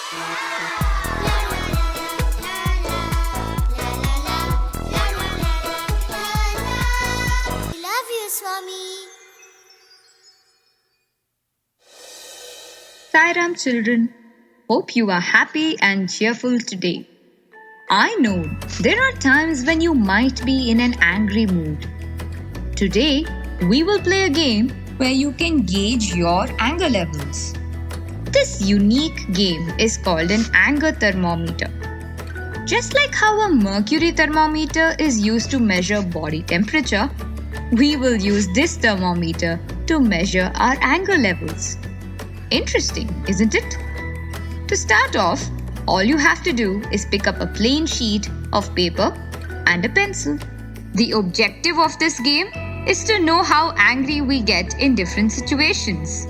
Love you, Swami. Sairam children, hope you are happy and cheerful today. I know there are times when you might be in an angry mood. Today, we will play a game where you can gauge your anger levels. This unique game is called an anger thermometer. Just like how a mercury thermometer is used to measure body temperature, we will use this thermometer to measure our anger levels. Interesting, isn't it? To start off, all you have to do is pick up a plain sheet of paper and a pencil. The objective of this game is to know how angry we get in different situations.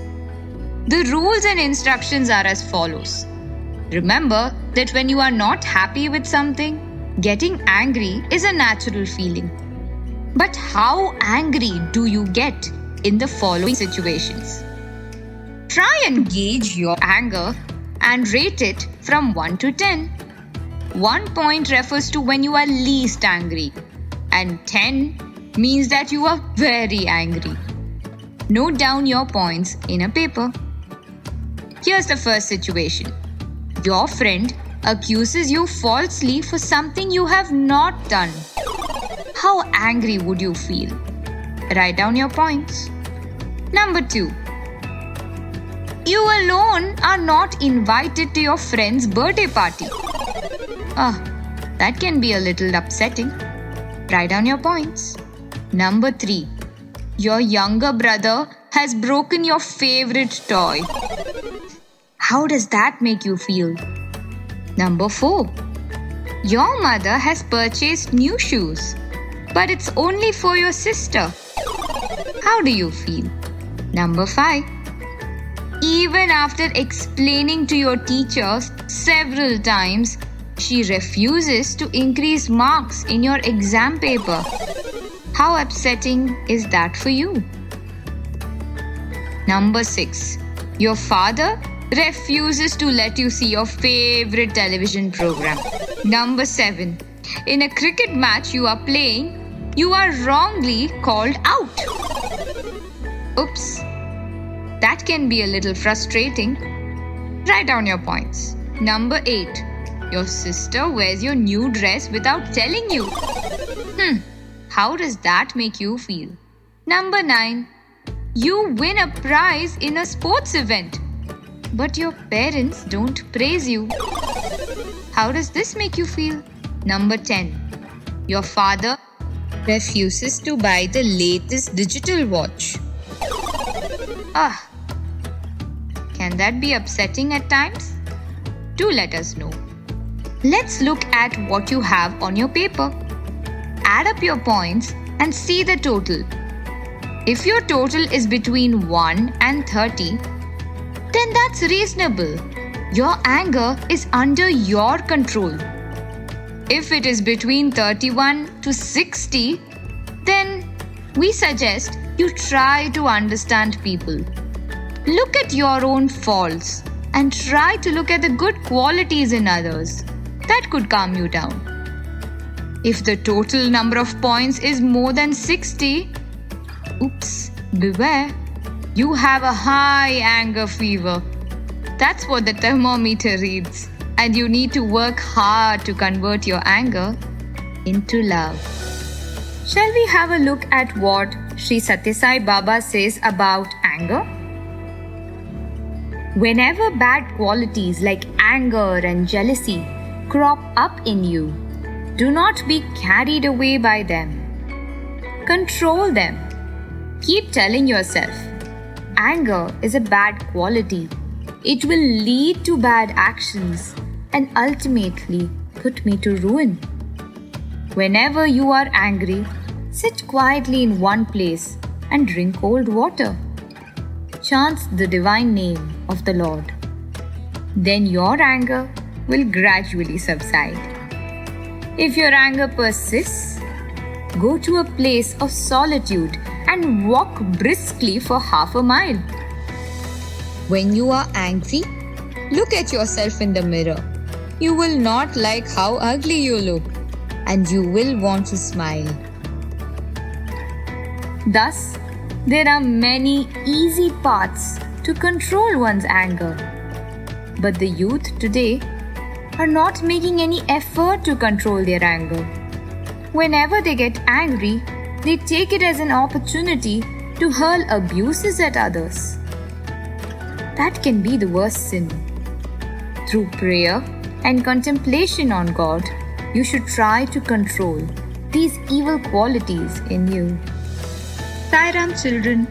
The rules and instructions are as follows. Remember that when you are not happy with something, getting angry is a natural feeling. But how angry do you get in the following situations? Try and gauge your anger and rate it from 1 to 10. 1 point refers to when you are least angry, and 10 means that you are very angry. Note down your points in a paper. Here's the first situation. Your friend accuses you falsely for something you have not done. How angry would you feel? Write down your points. Number 2. You alone are not invited to your friend's birthday party. That can be a little upsetting. Write down your points. Number 3. Your younger brother has broken your favorite toy. How does that make you feel? Number 4. Your mother has purchased new shoes, but it's only for your sister. How do you feel? Number 5. Even after explaining to your teachers several times, she refuses to increase marks in your exam paper. How upsetting is that for you? Number 6. Your father refuses to let you see your favorite television program. Number 7. In a cricket match you are playing, you are wrongly called out. Oops. That can be a little frustrating. Write down your points. Number 8. Your sister wears your new dress without telling you. How does that make you feel? Number 9. You win a prize in a sports event, but your parents don't praise you. How does this make you feel? Number 10. Your father refuses to buy the latest digital watch. Can that be upsetting at times? Do let us know. Let's look at what you have on your paper. Add up your points and see the total. If your total is between 1 and 30, then that's reasonable. Your anger is under your control. If it is between 31 to 60, then we suggest you try to understand people. Look at your own faults and try to look at the good qualities in others. That could calm you down. If the total number of points is more than 60, oops, beware. You have a high anger fever. That's what the thermometer reads. And you need to work hard to convert your anger into love. Shall we have a look at what Sri Sathya Sai Baba says about anger? Whenever bad qualities like anger and jealousy crop up in you, do not be carried away by them. Control them. Keep telling yourself, anger is a bad quality. It will lead to bad actions and ultimately put me to ruin. Whenever you are angry, sit quietly in one place and drink cold water. Chant the divine name of the Lord. Then your anger will gradually subside. If your anger persists, go to a place of solitude and walk briskly for half a mile. When you are angry, Look at yourself in the mirror. You will not like how ugly you look, and you will want to smile. Thus, there are many easy paths to control one's anger. But the youth today are not making any effort to control their anger. Whenever they get angry, they take it as an opportunity to hurl abuses at others. That can be the worst sin. Through prayer and contemplation on God, you should try to control these evil qualities in you. Sai Ram, children.